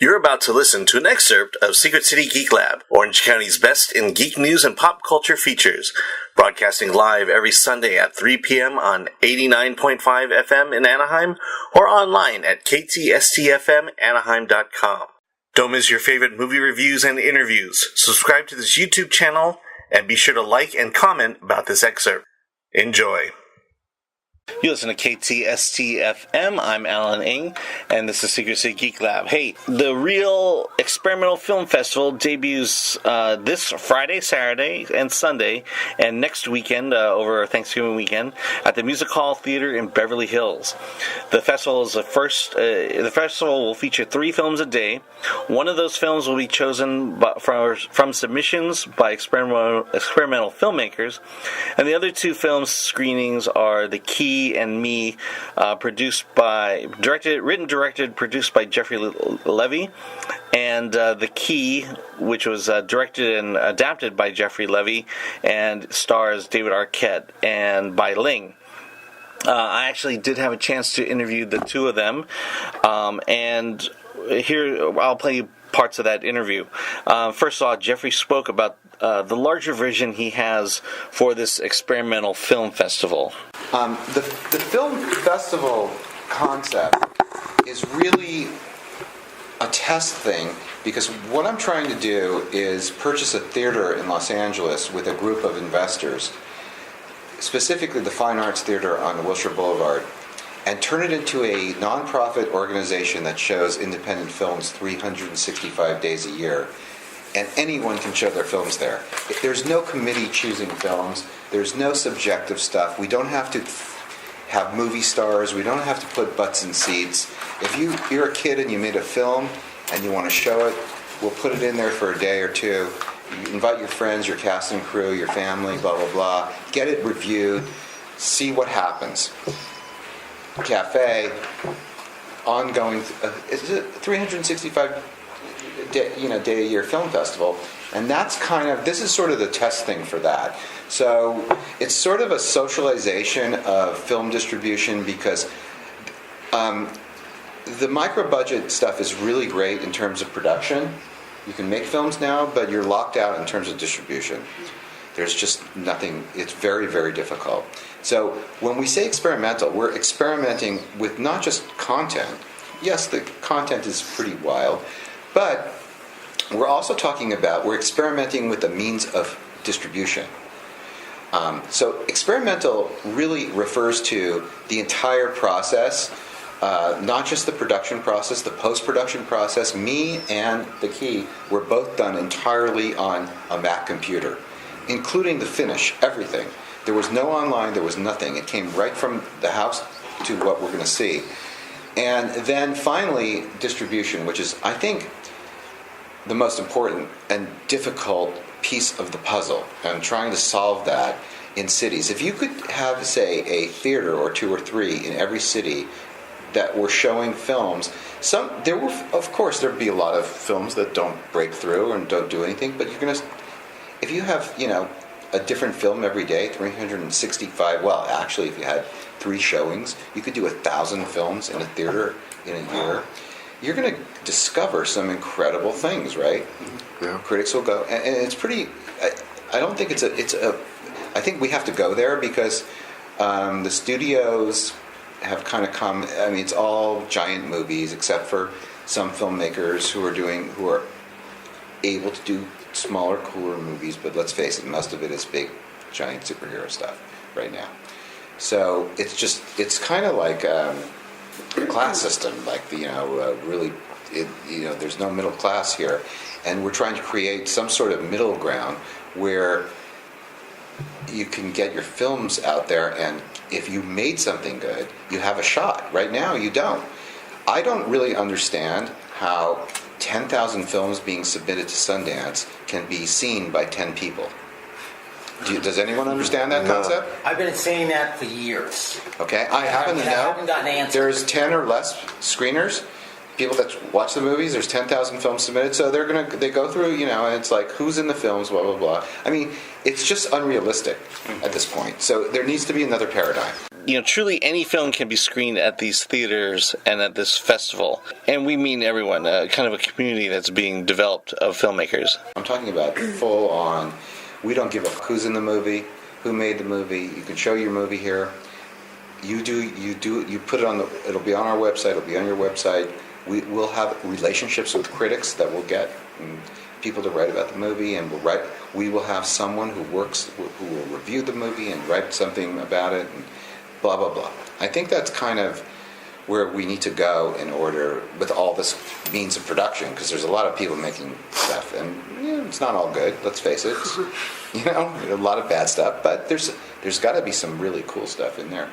You're about to listen to an excerpt of Secret City Geek Lab, Orange County's best in geek news and pop culture features, broadcasting live every Sunday at 3 p.m. on 89.5 FM in Anaheim or online at ktstfmanaheim.com. Don't miss your favorite movie reviews and interviews. Subscribe to this YouTube channel and be sure to like and comment about this excerpt. Enjoy. You listen to KTST-FM. I'm Alan Ng, and this is Secret City Geek Lab. Hey, the Real Experimental Film Festival debuts this Friday, Saturday, and Sunday, and next weekend, over Thanksgiving weekend, at the Music Hall Theater in Beverly Hills. The festival is the festival will feature 3 films a day. One of those films will be chosen from submissions by experimental filmmakers, and the other 2 film screenings are The Key and Me, produced by Jefery Levy, and The Key, which was directed and adapted by Jefery Levy, and stars David Arquette and Bai Ling. I actually did have a chance to interview the 2 of them, and here I'll play you parts of that interview. First of all, Jefery spoke about the larger vision he has for this experimental film festival. The film festival concept is really a test thing, because what I'm trying to do is purchase a theater in Los Angeles with a group of investors, specifically the Fine Arts Theater on Wilshire Boulevard, and turn it into a nonprofit organization that shows independent films 365 days a year. And anyone can show their films there. There's no committee choosing films. There's no subjective stuff. We don't have to have movie stars. We don't have to put butts in seats. If you're a kid and you made a film and you want to show it, we'll put it in there for a day or 2. You invite your friends, your cast and crew, your family, blah, blah, blah. Get it reviewed. See what happens. Cafe, ongoing, is it 365 day a year film festival, and this is sort of the test thing for that. So it's sort of a socialization of film distribution, because the micro budget stuff is really great in terms of production. You can make films now, but you're locked out in terms of distribution. There's just nothing. It's very, very difficult. So when we say experimental, we're experimenting with not just content. Yes, the content is pretty wild, but we're also we're experimenting with the means of distribution. So experimental really refers to the entire process, not just the production process, the post-production process. Me and The Key were both done entirely on a Mac computer, including the finish, everything. There was no online, there was nothing. It came right from the house to what we're going to see. And then finally, distribution, which is, I think, the most important and difficult piece of the puzzle, and trying to solve that in cities. If you could have, say, a theater or 2 or 3 in every city that were showing films, of course, there'd be a lot of films that don't break through and don't do anything, but if you have, a different film every day, 365, well, actually, if you had 3 showings, you could do 1,000 films in a theater in a year. You're going to discover some incredible things, right? Yeah. Critics will go, and it's pretty. I don't think I think we have to go there, because the studios have kind of come. I mean, it's all giant movies, except for some filmmakers who are able to do smaller, cooler movies. But let's face it, most of it is big, giant superhero stuff right now. So it's kind of like a class system, like really, there's no middle class here, and we're trying to create some sort of middle ground where you can get your films out there, and if you made something good, you have a shot. Right now, you don't. I don't really understand how 10,000 films being submitted to Sundance can be seen by 10 people. Does anyone understand that concept? I've been saying that for years. Okay, I happen to know I haven't gotten an answer. There's 10 or less screeners. people that watch the movies. There's 10,000 films submitted, so they go through, and it's like who's in the films, blah blah blah. I mean, it's just unrealistic at this point. So there needs to be another paradigm. Truly any film can be screened at these theaters and at this festival. And we mean everyone, kind of a community that's being developed of filmmakers. I'm talking about full on, we don't give a who's in the movie, who made the movie. You can show your movie here. You put it on it'll be on our website, it'll be on your website. We'll have relationships with critics that we'll get, and people to write about the movie, and we will have someone who will review the movie and write something about it, and blah blah blah. I think that's kind of where we need to go in order with all this means of production, because there's a lot of people making stuff, and it's not all good. Let's face it, a lot of bad stuff, but there's got to be some really cool stuff in there.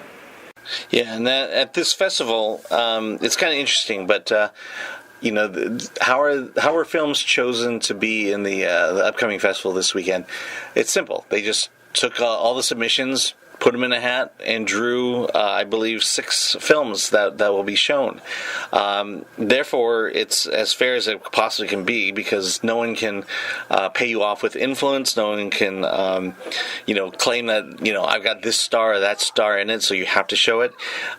Yeah, and at this festival, it's kind of interesting, but how are films chosen to be in the upcoming festival this weekend? It's simple. They just took all the submissions, put them in a hat, and drew, I believe, 6 films that will be shown. Therefore, it's as fair as it possibly can be, because no one can pay you off with influence. No one can, claim that, I've got this star or that star in it, so you have to show it.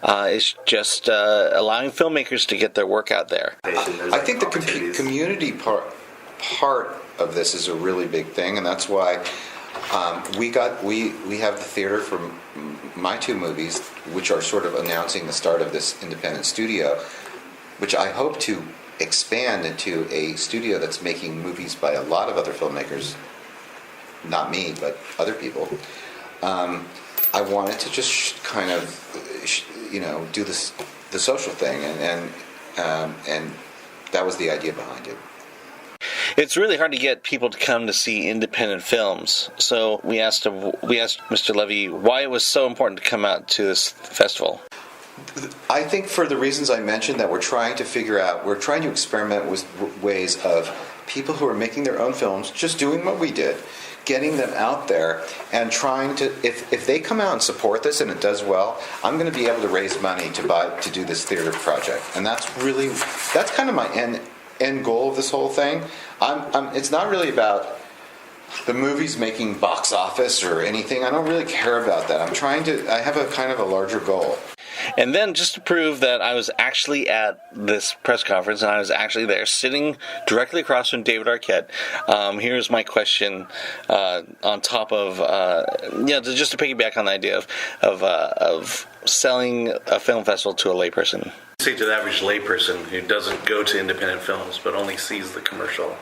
It's just allowing filmmakers to get their work out there. I think the community part of this is a really big thing, and that's why we have the theater for my 2 movies, which are sort of announcing the start of this independent studio, which I hope to expand into a studio that's making movies by a lot of other filmmakers, not me, but other people. I wanted to just kind of, do the social thing, and that was the idea behind it. It's really hard to get people to come to see independent films. So we asked Mr. Levy why it was so important to come out to this festival. I think for the reasons I mentioned, that we're trying to experiment with ways of people who are making their own films, just doing what we did, getting them out there and trying to, if they come out and support this and it does well, I'm going to be able to raise money to do this theater project. And that's kind of my end goal of this whole thing. It's not really about the movies making box office or anything. I don't really care about that. I have a kind of a larger goal. And then, just to prove that I was actually at this press conference, and I was actually there, sitting directly across from David Arquette, here's my question on top of, just to piggyback on the idea of selling a film festival to a layperson. Say to the average layperson who doesn't go to independent films but only sees the commercial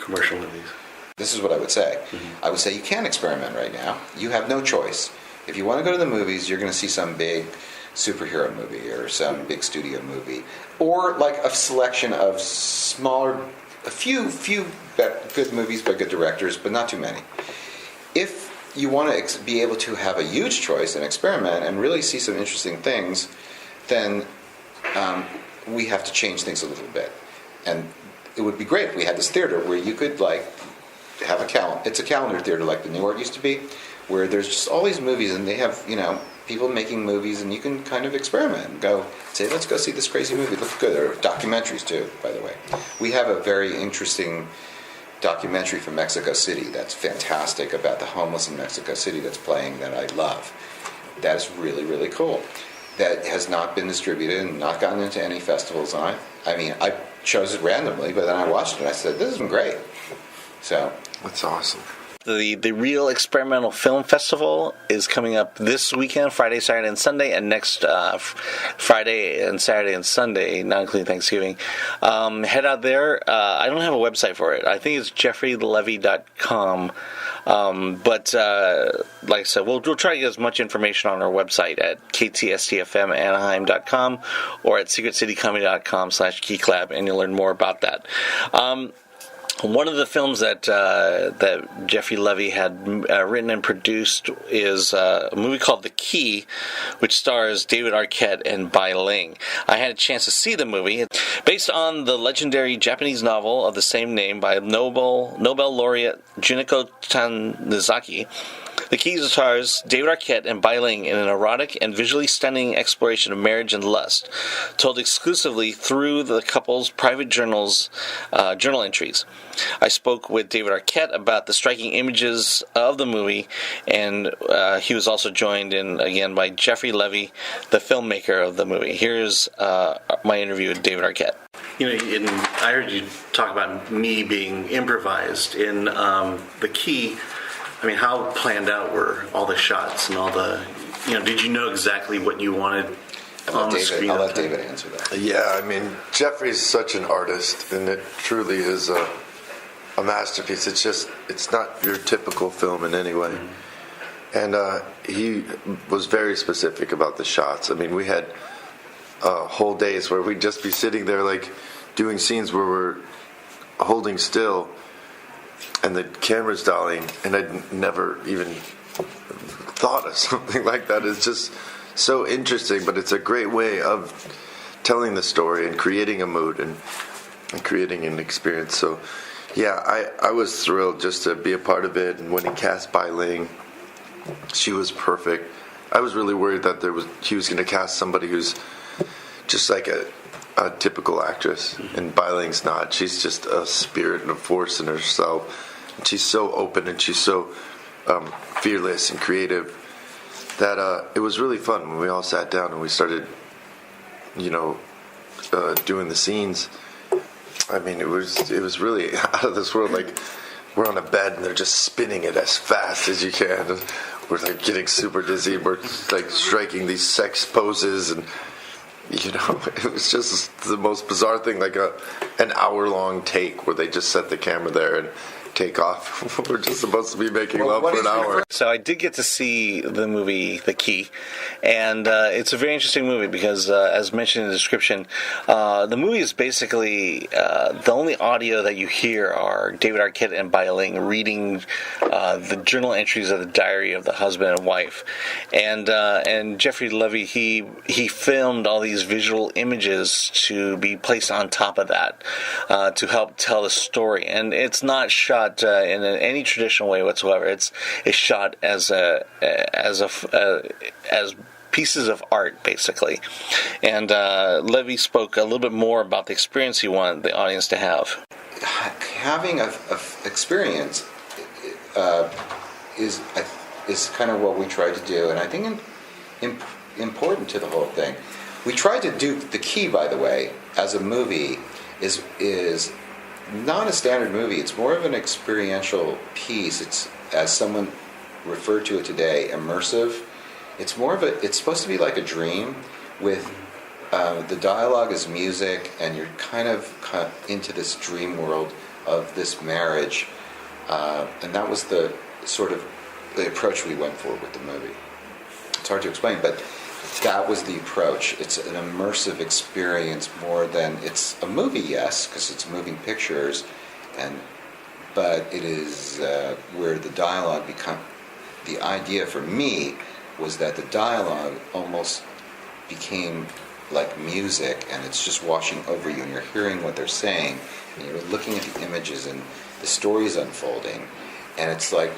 movies. This is what I would say. Mm-hmm. I would say you can't experiment right now. You have no choice. If you want to go to the movies, you're going to see some big superhero movie or some big studio movie, or like a selection of a few good movies by good directors, but not too many. If you want to be able to have a huge choice and experiment and really see some interesting things, then we have to change things a little bit. And it would be great if we had this theater where you could have a calendar. It's a calendar theater like the New York used to be, where there's just all these movies, and they have people making movies, and you can kind of experiment and go say, let's go see this crazy movie. It looks good. There are documentaries too, by the way. We have a very interesting documentary from Mexico City that's fantastic about the homeless in Mexico City that's playing, that I love. That is really, really cool. That has not been distributed and not gotten into any festivals on it. I mean, I chose it randomly, but then I watched it and I said, this is great. So that's awesome. The Real Experimental Film Festival is coming up this weekend, Friday, Saturday, and Sunday, and next Friday and Saturday and Sunday, not including Thanksgiving. Head out there. I don't have a website for it. I think it's JeferyLevy.com. But like I said, we'll try to get as much information on our website at ktstfmanaheim.com or at secretcitycomedy.com/Geek Lab, and you'll learn more about that. One of the films that Jefery Levy had written and produced is a movie called The Key, which stars David Arquette and Bai Ling. I had a chance to see the movie. Based on the legendary Japanese novel of the same name by Nobel laureate Juniko Tanizaki, The Key stars David Arquette and Bai Ling in an erotic and visually stunning exploration of marriage and lust, told exclusively through the couple's private journal entries. I spoke with David Arquette about the striking images of the movie, and he was also joined again by Jefery Levy, the filmmaker of the movie. Here's my interview with David Arquette. I heard you talk about me being improvised in The Key. I mean, how planned out were all the shots and all the, did you know exactly what you wanted on the screen? I'll let David answer that. Yeah, I mean, Jeffrey's such an artist, and it truly is a masterpiece. It's not your typical film in any way. Mm-hmm. And he was very specific about the shots. I mean, we had whole days where we'd just be sitting there, like, doing scenes where we're holding still and the camera's dollying, and I'd never even thought of something like that. It's just so interesting, but it's a great way of telling the story and creating a mood and creating an experience. So, yeah, I was thrilled just to be a part of it, and when he cast Bai Ling, she was perfect. I was really worried that he was going to cast somebody who's just like a typical actress, and Bai Ling's not. She's just a spirit and a force in herself. And she's so open and she's so fearless and creative that it was really fun when we all sat down and we started, doing the scenes. I mean, it was really out of this world. Like, we're on a bed and they're just spinning it as fast as you can. And we're like getting super dizzy. We're like striking these sex poses, and it was just the most bizarre thing, like an hour-long take where they just set the camera there and take off. We're just supposed to be making love for an hour. So I did get to see the movie The Key, and it's a very interesting movie because, as mentioned in the description, the movie is basically the only audio that you hear are David Arquette and Bai Ling reading the journal entries of the diary of the husband and wife, and Jefery Levy he filmed all these visual images to be placed on top of that to help tell the story, and it's not shot in any traditional way whatsoever. It's shot as pieces of art, basically. And Levy spoke a little bit more about the experience he wanted the audience to have. Having a experience is kind of what we tried to do, and I think important to the whole thing. We tried to do The Key, by the way, as a movie is not a standard movie. It's more of an experiential piece. It's, as someone referred to it today, immersive. It's supposed to be like a dream with the dialogue is music, and you're kind of into this dream world of this marriage. And that was the sort of the approach we went for with the movie. It's hard to explain, but that was the approach. It's an immersive experience more than it's a movie, yes, because it's moving pictures, but it is where the dialogue the idea for me was that the dialogue almost became like music, and it's just washing over you, and you're hearing what they're saying, and you're looking at the images, and the story's unfolding, and it's like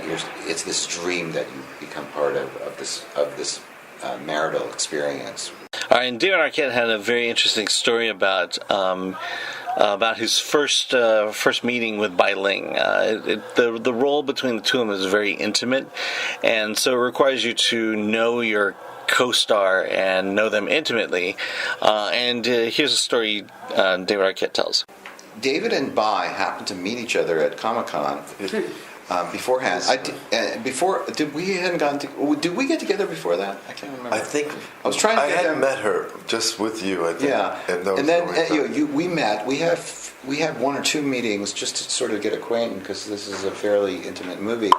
it's this dream that you become part of this marital experience. All right, and David Arquette had a very interesting story about his first meeting with Bai Ling. The role between the two of them is very intimate, and so it requires you to know your co-star and know them intimately. And here's a story David Arquette tells. David and Bai happened to meet each other at Comic-Con beforehand. Did we get together before that? I can't remember. I think I was trying to. I had met her just with you. I think. Yeah, and then we met. We had one or two meetings just to sort of get acquainted, because this is a fairly intimate movie.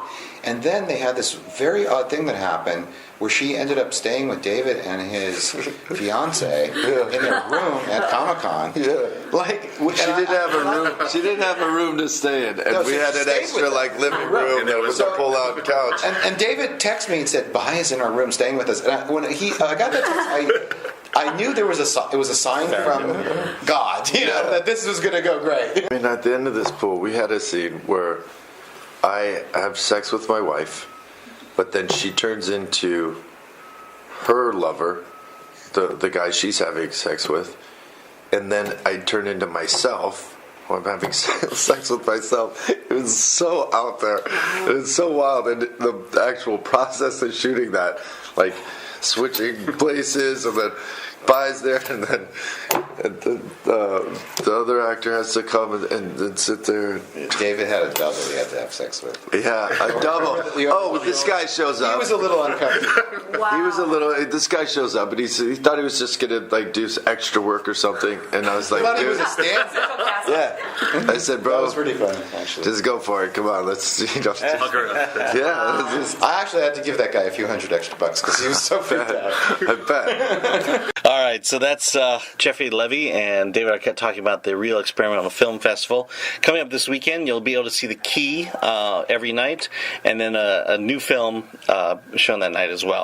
And then they had this very odd thing that happened where she ended up staying with David and his fiance in their room at Comic-Con. Yeah, she didn't have a room to stay in, and we had an extra living room that was a pull-out couch. And David texted me and said, "Bai is in our room staying with us." And when I got that text, I knew it was a sign from God, that this was going to go great. I mean, at the end of this pool, we had a scene where I have sex with my wife, but then she turns into her lover, the guy she's having sex with, and then I turn into myself. I'm having sex with myself. It was so out there. It was so wild. And the actual process of shooting that, like switching places, and then Bai's there, and then the other actor has to come and sit there. David had a double he had to have sex with. Yeah, a double. Oh, this guy shows up. He was a little uncomfortable. Wow. He was a little. This guy shows up, and he thought he was just gonna like do extra work or something. And I was like, I thought he dude, was a stand. yeah. I said, bro, That was pretty fun, actually. just go for it. Come on, let's. Yeah. Just, I actually had to give that guy a few $100 extra because he was so freaked out. I bet. All right, so that's Jefery Levy and David Arquette talking about the Real Experimental Film Festival. Coming up this weekend, you'll be able to see The Key every night, and then a new film shown that night as well.